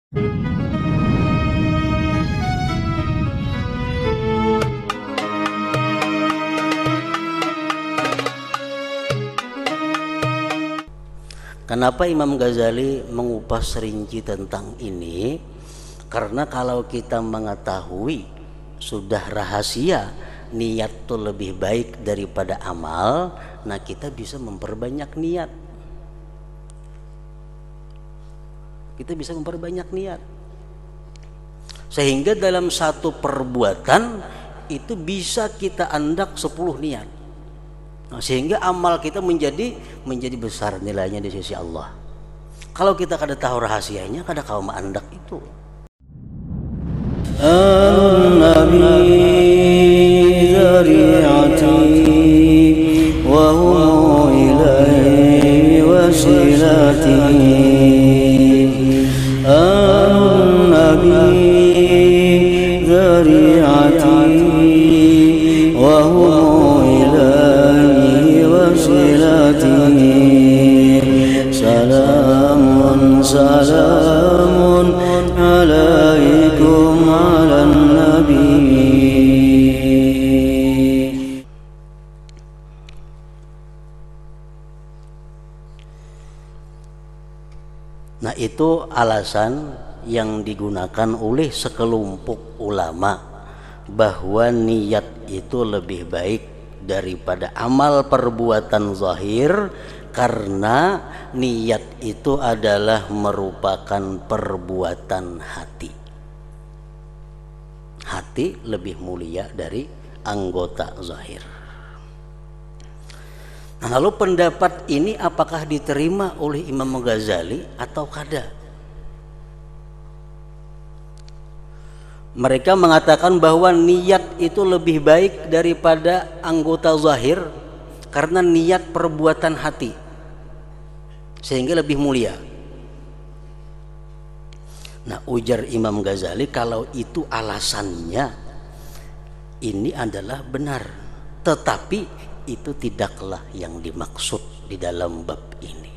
Kenapa Imam Ghazali mengupas rinci tentang ini? Karena kalau kita mengetahui sudah rahasia niat itu lebih baik daripada amal, nah kita bisa memperbanyak niat. Kita bisa memperbanyak niat. Sehingga dalam satu perbuatan itu bisa kita andak 10 niat. Nah, sehingga amal kita menjadi besar nilainya di sisi Allah. Kalau kita kada tahu rahasianya, kada kau andak itu. An-Nabi dzari'ati wa huwa ilaihi wasilati. An-Nabi dzari'ati wa huwa salamun salamun alaikum ala nabi. Nah, itu alasan yang digunakan oleh sekelompok ulama bahwa niat itu lebih baik daripada amal perbuatan zahir, karena niat itu adalah merupakan perbuatan hati. Hati lebih mulia dari anggota zahir. Nah, lalu pendapat ini apakah diterima oleh Imam Ghazali atau kada? Mereka mengatakan bahwa niat itu lebih baik daripada anggota zahir karena niat perbuatan hati, sehingga lebih mulia. Nah, ujar Imam Ghazali, kalau itu alasannya, ini adalah benar, tetapi itu tidaklah yang dimaksud di dalam bab ini.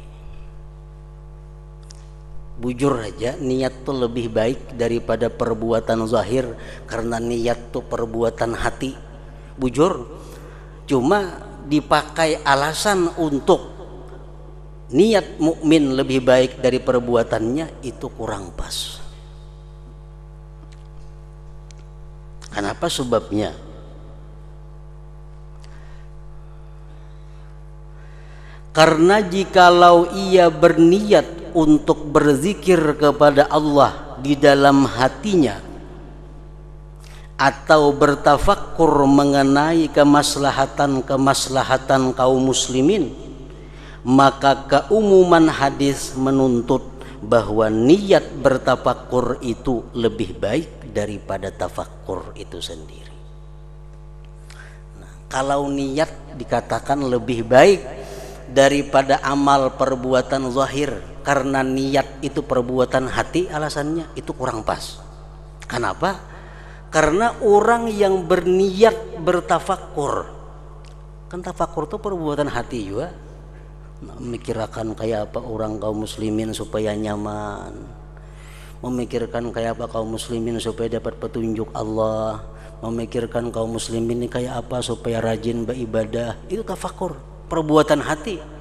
Bujur aja, niat tuh lebih baik daripada perbuatan zahir karena niat tuh perbuatan hati. Bujur. Cuma dipakai alasan untuk niat mukmin lebih baik dari perbuatannya, itu kurang pas. Kenapa sebabnya? Karena jikalau ia berniat untuk berzikir kepada Allah di dalam hatinya atau bertafakkur mengenai kemaslahatan kaum muslimin, maka keumuman hadis menuntut bahwa niat bertafakkur itu lebih baik daripada tafakkur itu sendiri. Nah, kalau niat dikatakan lebih baik daripada amal perbuatan zahir karena niat itu perbuatan hati, alasannya itu kurang pas. Kenapa? Karena orang yang berniat bertafakkur, kan tafakkur itu perbuatan hati juga, memikirkan kayak apa orang kaum muslimin supaya nyaman, memikirkan kayak apa kaum muslimin supaya dapat petunjuk Allah, memikirkan kaum muslimin ini kayak apa supaya rajin beribadah, itu tafakkur, perbuatan hati.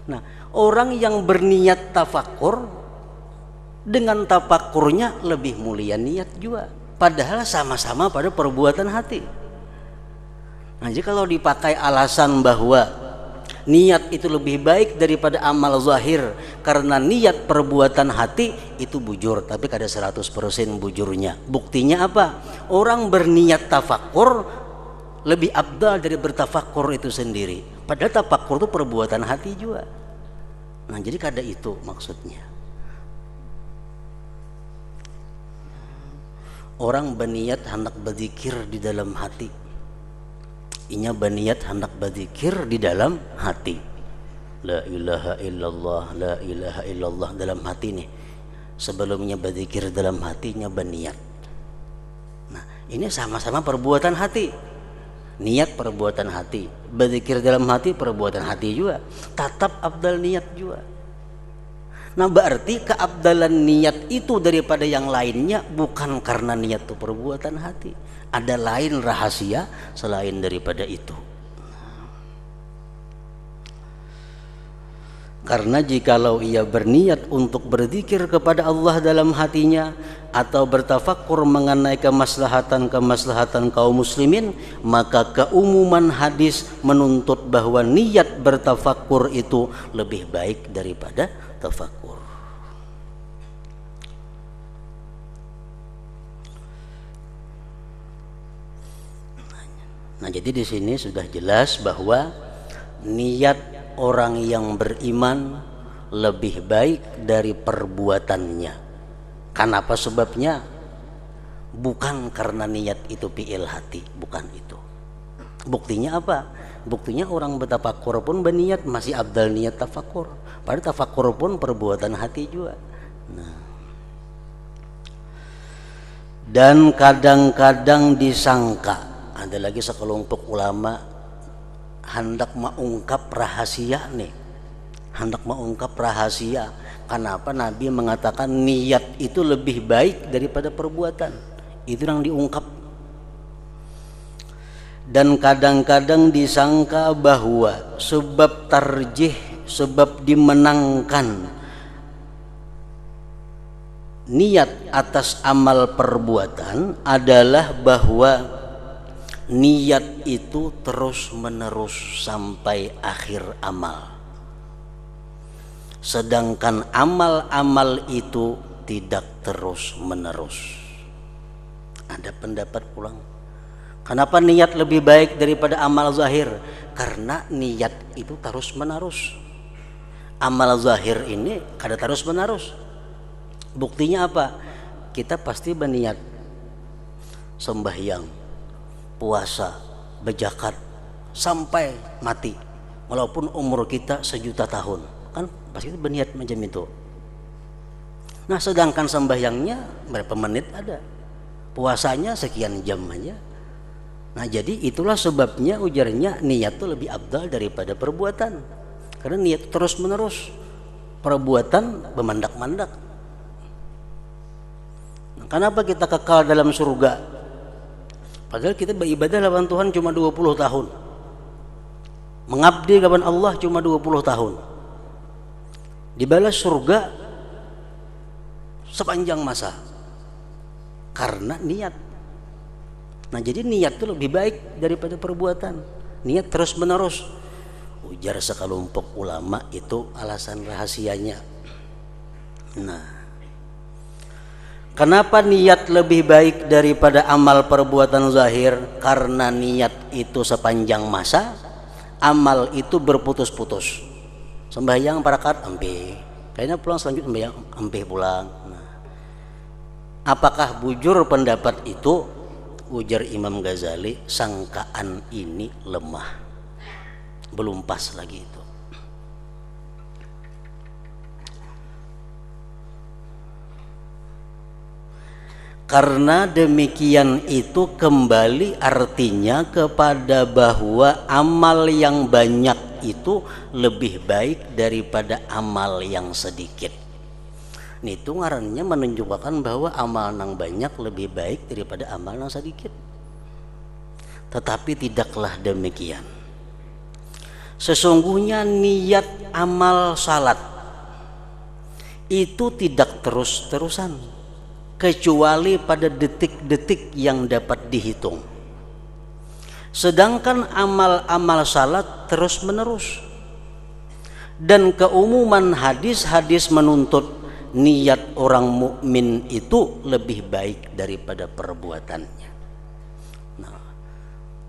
Nah, orang yang berniat tafakkur dengan tafakkurnya lebih mulia niat juga, padahal sama-sama pada perbuatan hati. Nah, jadi kalau dipakai alasan bahwa niat itu lebih baik daripada amal zahir karena niat perbuatan hati, itu bujur, tapi kada 100% bujurnya. Buktinya apa? Orang berniat tafakkur lebih afdal dari bertafakkur itu sendiri, padahal tafakkur itu perbuatan hati juga. Nah, jadi kada itu maksudnya. Orang berniat hendak berzikir di dalam hati, inya berniat hendak berzikir di dalam hati, la ilaha illallah, la ilaha illallah dalam hati nih, sebelumnya berzikir dalam hatinya berniat. Nah, ini sama-sama perbuatan hati. Niat perbuatan hati, berzikir dalam hati perbuatan hati juga, tetap afdal niat juga. Nah berarti keabdalan niat itu daripada yang lainnya bukan karena niat itu perbuatan hati, ada lain rahasia selain daripada itu. Karena jikalau ia berniat untuk berzikir kepada Allah dalam hatinya atau bertafakkur mengenai kemaslahatan kaum muslimin, maka keumuman hadis menuntut bahwa niat bertafakkur itu lebih baik daripada tafakkur. Nah, jadi di sini sudah jelas bahwa niat orang yang beriman lebih baik dari perbuatannya. Kenapa sebabnya? Bukan karena niat itu fi'il hati, bukan itu. Buktinya apa? Buktinya orang bertafakur pun berniat masih abdal niat tafakur. Padahal tafakur pun perbuatan hati juga. Nah. Dan kadang-kadang disangka, ada lagi sekelompok ulama hendak mengungkap rahasia nih, hendak mengungkap rahasia. Kenapa Nabi mengatakan niat itu lebih baik daripada perbuatan? Itu yang diungkap. Dan kadang-kadang disangka bahwa sebab tarjih, sebab dimenangkan niat atas amal perbuatan adalah bahwa niat itu terus menerus sampai akhir amal, sedangkan amal-amal itu tidak terus menerus. Ada pendapat pulang, kenapa niat lebih baik daripada amal zahir? Karena niat itu terus menerus, amal zahir ini kada terus menerus. Buktinya apa? Kita pasti berniat sembahyang, puasa, berzakat sampai mati, walaupun umur kita 1.000.000 tahun, kan pasti berniat macam itu. Nah sedangkan sembahyangnya berapa menit ada, puasanya sekian jam aja. Nah jadi itulah sebabnya ujarnya niat itu lebih abdal daripada perbuatan, karena niat terus menerus, perbuatan memandak-mandak. Nah, kenapa kita kekal dalam surga? Padahal kita beribadah lawan Tuhan cuma 20 tahun. Mengabdi lawan Allah cuma 20 tahun. Dibalas surga sepanjang masa. Karena niat. Nah jadi niat itu lebih baik daripada perbuatan. Niat terus menerus. Ujar sekelompok ulama itu alasan rahasianya. Nah, kenapa niat lebih baik daripada amal perbuatan zahir? Karena niat itu sepanjang masa, amal itu berputus-putus. Sembahyang parakat ampe, kayaknya pulang selanjutnya sembahyang ampe pulang. Nah, apakah bujur pendapat itu? Ujar Imam Ghazali, sangkaan ini lemah, belum pas lagi itu. Karena demikian itu kembali artinya kepada bahwa amal yang banyak itu lebih baik daripada amal yang sedikit. Itu ngarannya menunjukkan bahwa amal yang banyak lebih baik daripada amal yang sedikit. Tetapi tidaklah demikian. Sesungguhnya niat amal salat itu tidak terus-terusan, kecuali pada detik-detik yang dapat dihitung. Sedangkan amal-amal salat terus menerus. Dan keumuman hadis-hadis menuntut niat orang mukmin itu lebih baik daripada perbuatannya. Nah,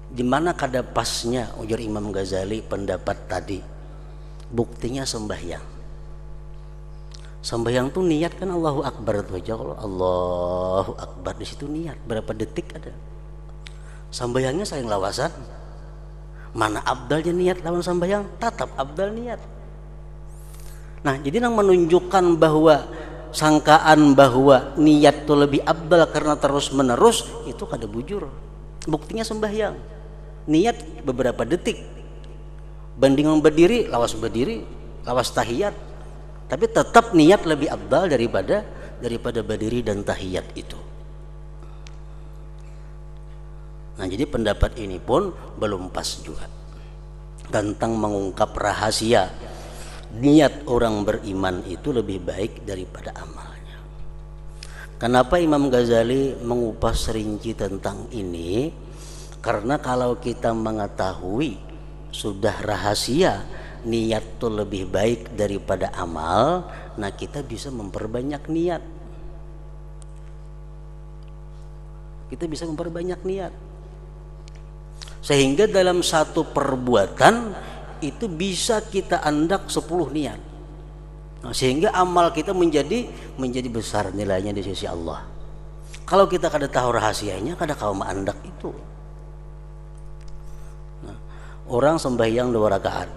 di mana kada pasnya ujar Imam Ghazali pendapat tadi? Buktinya sembahyang. Sembahyang tuh niat kan Allahu Akbar tuh aja, kalau Allahu Akbar di situ niat berapa detik ada. Sembahyangnya saling lawasan. Mana abdalnya niat lawan sembahyang? Tetap abdal niat. Nah, jadi yang menunjukkan bahwa sangkaan bahwa niat itu lebih abdal karena terus menerus itu kada bujur. Buktinya sembahyang. Niat beberapa detik. Banding berdiri, lawas tahiyat. Tapi tetap niat lebih afdal daripada berdiri dan tahiyat itu. Nah, jadi pendapat ini pun belum pas juga tentang mengungkap rahasia niat orang beriman itu lebih baik daripada amalnya. Kenapa Imam Ghazali mengupas rinci tentang ini? Karena kalau kita mengetahui sudah rahasia niat itu lebih baik daripada amal, nah kita bisa memperbanyak niat. Kita bisa memperbanyak niat. Sehingga dalam satu perbuatan itu bisa kita andak 10 niat. Nah, sehingga amal kita menjadi besar nilainya di sisi Allah. Kalau kita kada tahu rahasianya, kada kau mengandak itu. Nah, orang sembahyang 2 rakaat.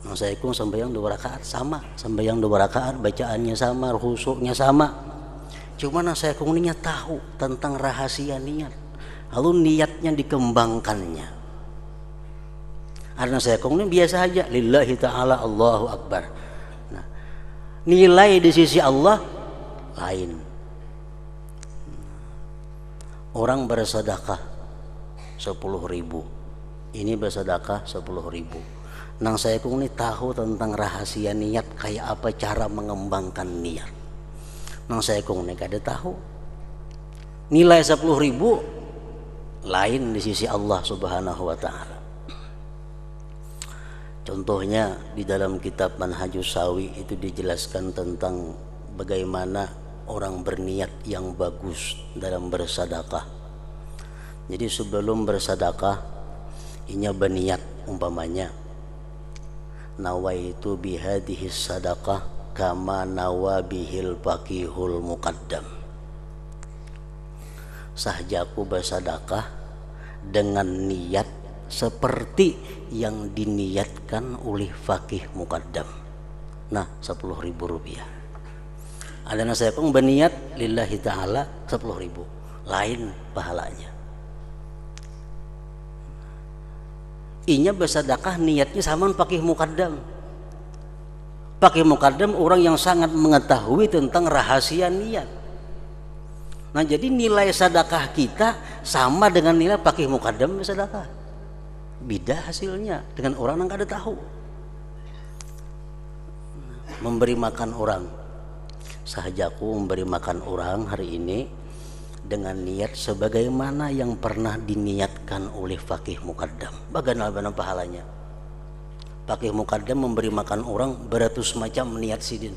Nah, saya pun sembahyang 2 rakaat sama, sembahyang 2 rakaat bacaannya sama, khusyuknya sama. Cuma saya kuningnya tahu tentang rahasia niat. Lalu niatnya dikembangkannya. Karena saya kong ini biasa aja, lillahi ta'ala Allahu Akbar. Nah, nilai di sisi Allah lain. Orang bersedekah 10.000, ini bersedekah 10.000. Nang saya kong ini tahu tentang rahasia niat, kayak apa cara mengembangkan niat. Nang saya kong ini kada tahu. Nilai 10.000 lain di sisi Allah Subhanahu wa ta'ala. Contohnya di dalam kitab Manhajus Sawi itu dijelaskan tentang bagaimana orang berniat yang bagus dalam bersedekah. Jadi sebelum bersedekah inya berniat, umpamanya nawaitu bihadhihi sadaqah kama nawa bihil faqihul muqaddam. Sahjaku bersedekah dengan niat seperti yang diniatkan oleh faqih muqaddam. Nah, 10.000 rupiah. Ada saya pun berniat lillahi ta'ala 10.000, lain pahalanya. Inya bersedekah niatnya sama faqih muqaddam. Faqih muqaddam orang yang sangat mengetahui tentang rahasia niat. Nah, jadi nilai sedekah kita sama dengan nilai faqih muqaddam sedekah. Beda hasilnya dengan orang yang kada tahu. Memberi makan orang. Sahajaku memberi makan orang hari ini dengan niat sebagaimana yang pernah diniatkan oleh faqih muqaddam. Bagaimana pahalanya? Faqih muqaddam memberi makan orang beratus macam niat sidin.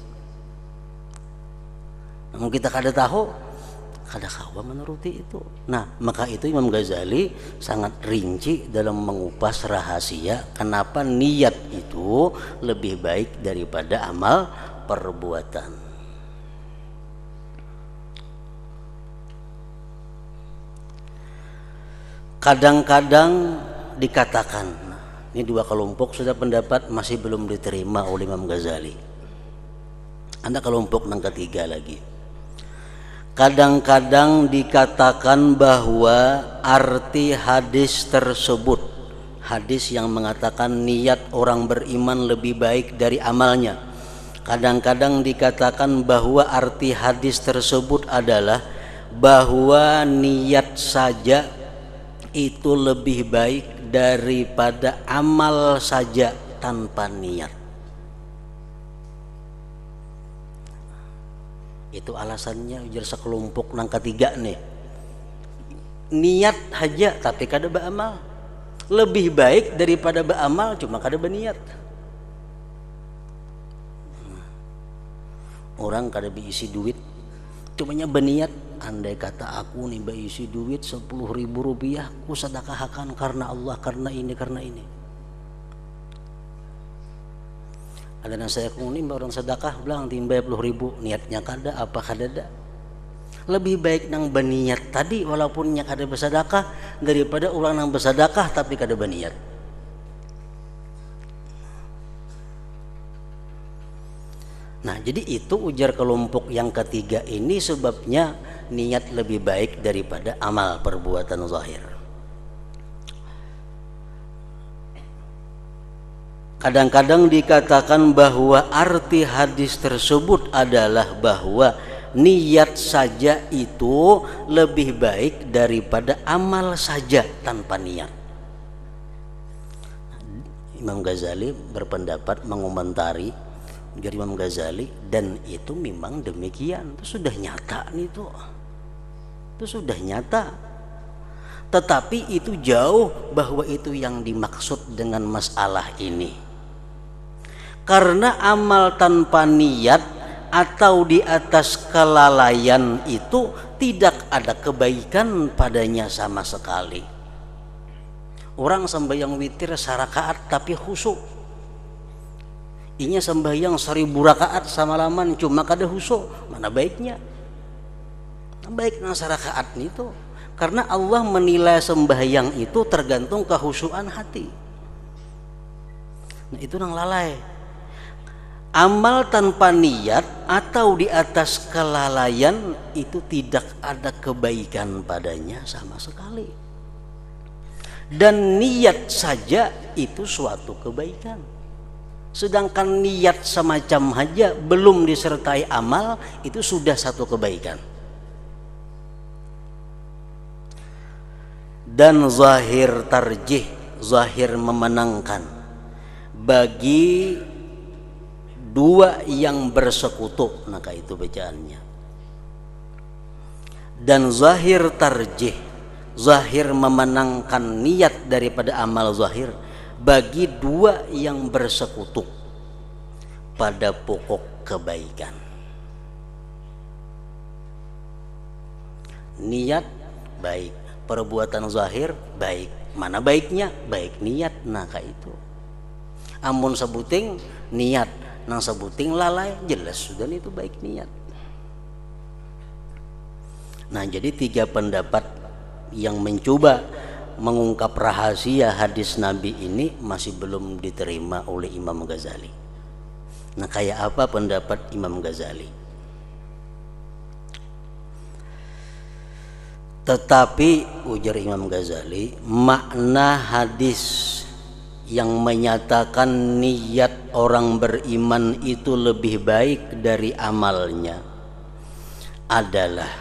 Namun kita kada tahu, kada kawa menuruti itu. Nah, maka itu Imam Ghazali sangat rinci dalam mengupas rahasia kenapa niat itu lebih baik daripada amal perbuatan. Kadang-kadang dikatakan, ini 2 kelompok sudah pendapat masih belum diterima oleh Imam Ghazali. Ada kelompok yang ketiga lagi. Kadang-kadang dikatakan bahwa arti hadis tersebut, hadis yang mengatakan niat orang beriman lebih baik dari amalnya, kadang-kadang dikatakan bahwa arti hadis tersebut adalah bahwa niat saja itu lebih baik daripada amal saja tanpa niat. Itu alasannya ujar sekelompok nang ketiga nih. Niat aja tapi kada beramal. Lebih baik daripada beramal cuma kada berniat. Orang kada diisi duit cumanya berniat. Andai kata aku nih berisi duit 10.000 rupiah, ku sedekahkan karena Allah, karena ini, karena ini. Ada yang saya kuning orang sedekah bilang timba 10.000, niatnya kada apa kada ada. Lebih baik nang berniat tadi walaupun nya kada bersedekah daripada orang nang bersedekah tapi kada berniat. Nah, jadi itu ujar kelompok yang ketiga ini sebabnya niat lebih baik daripada amal perbuatan zahir. Kadang-kadang dikatakan bahwa arti hadis tersebut adalah bahwa niat saja itu lebih baik daripada amal saja tanpa niat. Imam Ghazali berpendapat mengomentari dari Imam Ghazali, dan itu memang demikian, itu sudah nyata nih tuh. Itu sudah nyata. Tetapi itu jauh bahwa itu yang dimaksud dengan masalah ini. Karena amal tanpa niat atau di atas kelalaian itu tidak ada kebaikan padanya sama sekali. Orang sembahyang witir sarakaat tapi khusyuk. Inya sembahyang 1000 rakaat samalaman cuma kada khusyuk, mana baiknya? Baik nang sarakaat itu. Karena Allah menilai sembahyang itu tergantung kehusyuan hati. Nah itu nang lalai. Amal tanpa niat atau di atas kelalaian itu tidak ada kebaikan padanya sama sekali. Dan niat saja itu suatu kebaikan. Sedangkan niat semacam saja belum disertai amal itu sudah satu kebaikan. Dan zahir tarjih, zahir memenangkan bagi dua yang bersekutu, maka itu bacaannya. Dan zahir tarjih, zahir memenangkan niat daripada amal zahir bagi dua yang bersekutu pada pokok kebaikan. Niat baik, perbuatan zahir baik. Mana baiknya? Baik niat, maka itu. Amun sebuting niat, nang sebuting lalai, jelas sudah itu baik niat. Nah jadi 3 pendapat yang mencoba mengungkap rahasia hadis Nabi ini masih belum diterima oleh Imam Ghazali. Nah kayak apa pendapat Imam Ghazali? Tetapi ujar Imam Ghazali, makna hadis yang menyatakan niat orang beriman itu lebih baik dari amalnya adalah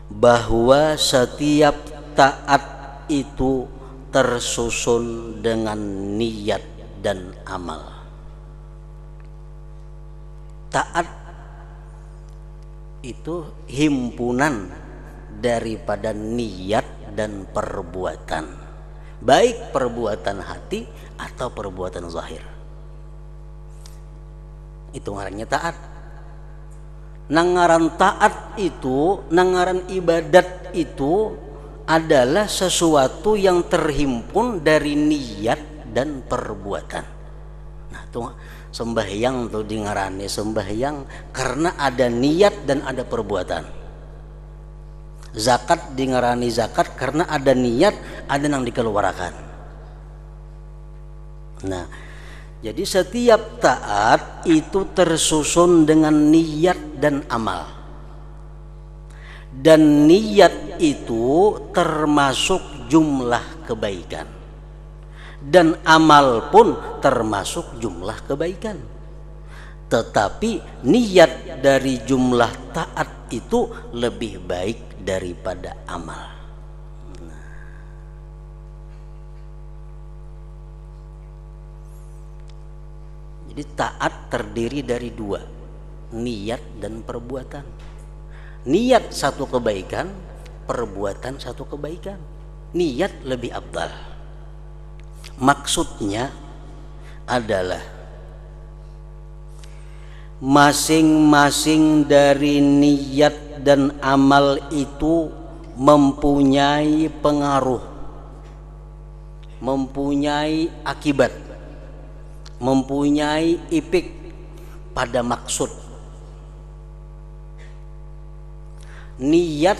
bahwa setiap taat itu tersusun dengan niat dan amal. Taat itu himpunan daripada niat dan perbuatan, baik perbuatan hati atau perbuatan zahir. Itu ngarannya taat. Nangaran taat itu, nangaran ibadat itu adalah sesuatu yang terhimpun dari niat dan perbuatan. Nah tuh sembahyang tuh di ngarane sembahyang karena ada niat dan ada perbuatan. Zakat di ngarani zakat karena ada niat, ada yang dikeluarkan. Nah, jadi setiap taat itu tersusun dengan niat dan amal. Dan niat itu termasuk jumlah kebaikan. Dan amal pun termasuk jumlah kebaikan. Tetapi niat dari jumlah taat itu lebih baik daripada amal. Jadi taat terdiri dari 2, niat dan perbuatan. Niat satu kebaikan, perbuatan satu kebaikan. Niat lebih afdal. Maksudnya adalah masing-masing dari niat dan amal itu mempunyai pengaruh, mempunyai akibat, mempunyai efek pada maksud. Niat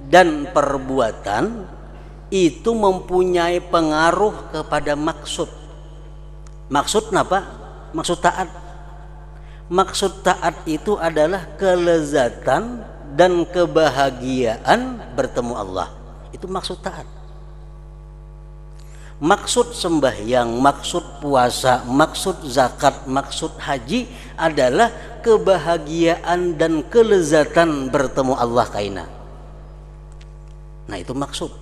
dan perbuatan itu mempunyai pengaruh kepada maksud. Maksud apa? Maksud taat. Maksud taat itu adalah kelezatan dan kebahagiaan bertemu Allah. Itu maksud taat. Maksud sembahyang, maksud puasa, maksud zakat, maksud haji adalah kebahagiaan dan kelezatan bertemu Allah kaina. Nah itu maksud.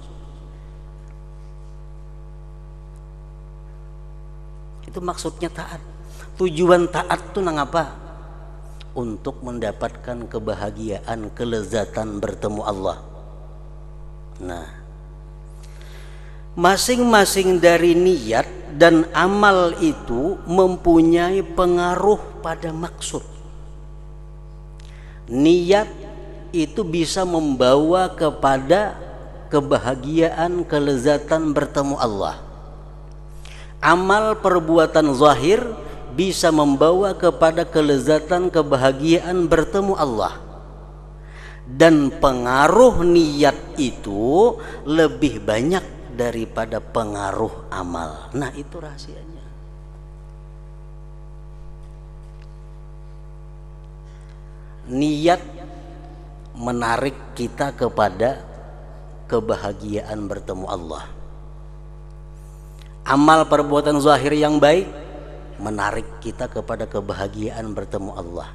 Itu maksudnya taat. Tujuan taat itu nang apa? Untuk mendapatkan kebahagiaan, kelezatan bertemu Allah. Nah, masing-masing dari niat dan amal itu mempunyai pengaruh pada maksud. Niat itu bisa membawa kepada kebahagiaan, kelezatan bertemu Allah. Amal perbuatan zahir bisa membawa kepada kelezatan, kebahagiaan bertemu Allah. Dan pengaruh niat itu lebih banyak daripada pengaruh amal. Nah itu rahasianya. Niat menarik kita kepada kebahagiaan bertemu Allah. Amal perbuatan zahir yang baik menarik kita kepada kebahagiaan bertemu Allah.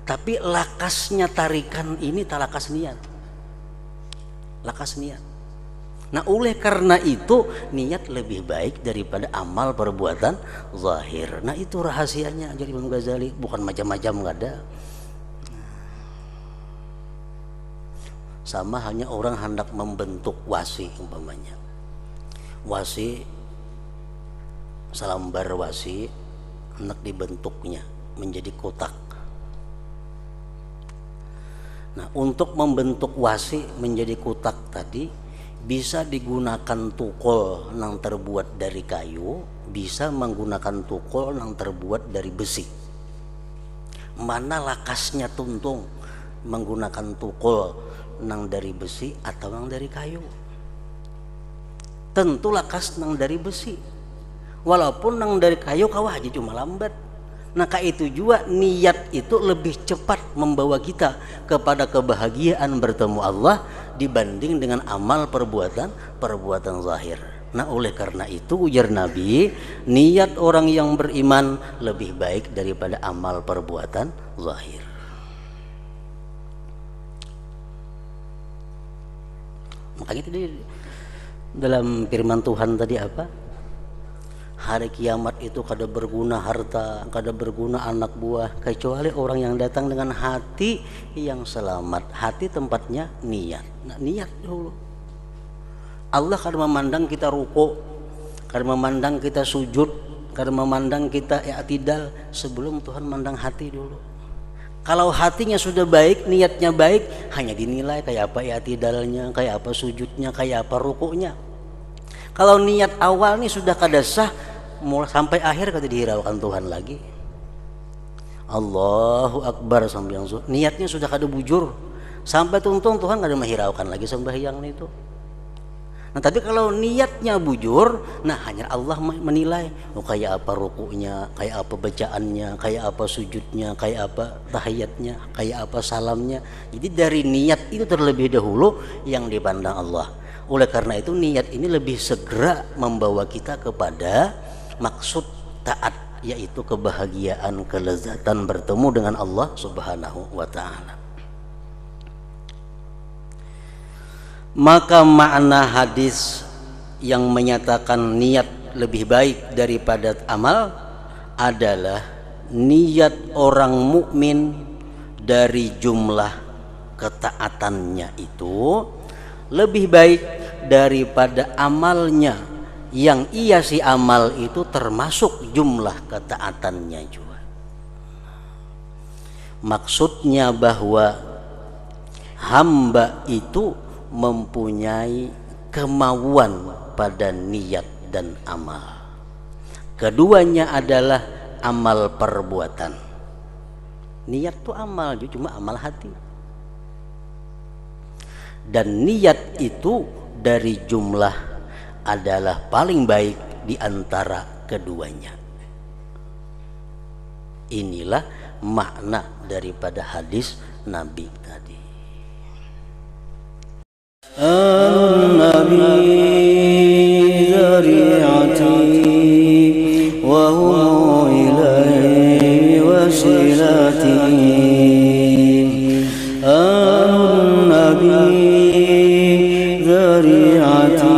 Tapi lakasnya tarikan ini tak lakas niat. Lakas niat. Nah oleh karena itu niat lebih baik daripada amal perbuatan zahir. Nah itu rahasianya. Jadi Imam Ghazali bukan macam-macam, nggak ada. Sama hanya orang hendak membentuk wasi umpamanya. Wasi salambar wasi hendak dibentuknya menjadi kotak. Nah untuk membentuk wasi menjadi kotak tadi bisa digunakan tukul yang terbuat dari kayu, bisa menggunakan tukul yang terbuat dari besi. Mana lakasnya tuntung menggunakan tukul yang dari besi atau yang dari kayu? Tentu lakas yang dari besi. Walaupun yang dari kayu kawah aja cuma lambat. Nah itu juga niat itu lebih cepat membawa kita kepada kebahagiaan bertemu Allah dibanding dengan amal perbuatan zahir. Nah oleh karena itu ujar Nabi, niat orang yang beriman lebih baik daripada amal perbuatan zahir. Makanya tadi dalam firman Tuhan tadi apa? Hari kiamat itu kada berguna harta, kada berguna anak buah, kecuali orang yang datang dengan hati yang selamat. Hati tempatnya niat. Nah, niat dulu. Allah kada memandang kita ruku, kada memandang kita sujud, kada memandang kita i'tidal sebelum Tuhan mandang hati dulu. Kalau hatinya sudah baik, niatnya baik, hanya dinilai kayak apa i'tidalnya, kayak apa sujudnya, kayak apa rukunya. Kalau niat awal nih sudah kada sah, mulai sampai akhir kada dihiraukan Tuhan lagi. Allahu Akbar sampai yang niatnya sudah kada bujur, sampai tuntung Tuhan kada menghiraukan lagi sembahyang itu. Nah tapi kalau niatnya bujur, nah hanya Allah menilai kayak apa rukunya, kayak apa bacaannya, kayak apa sujudnya, kayak apa tahiyatnya, kayak apa salamnya. Jadi dari niat itu terlebih dahulu yang dipandang Allah. Oleh karena itu niat ini lebih segera membawa kita kepada maksud taat, yaitu kebahagiaan, kelezatan bertemu dengan Allah Subhanahu wa ta'ala. Maka makna hadis yang menyatakan niat lebih baik daripada amal adalah niat orang mukmin dari jumlah ketaatannya itu lebih baik daripada amalnya yang ia si amal itu termasuk jumlah ketaatannya juga. Maksudnya bahwa hamba itu mempunyai kemauan pada niat dan amal. Keduanya adalah amal perbuatan. Niat itu amal, cuma amal hati. Dan niat itu dari jumlah adalah paling baik di antara keduanya. Inilah makna daripada hadis Nabi tadi. An-Nabi آل النبي ذريعتي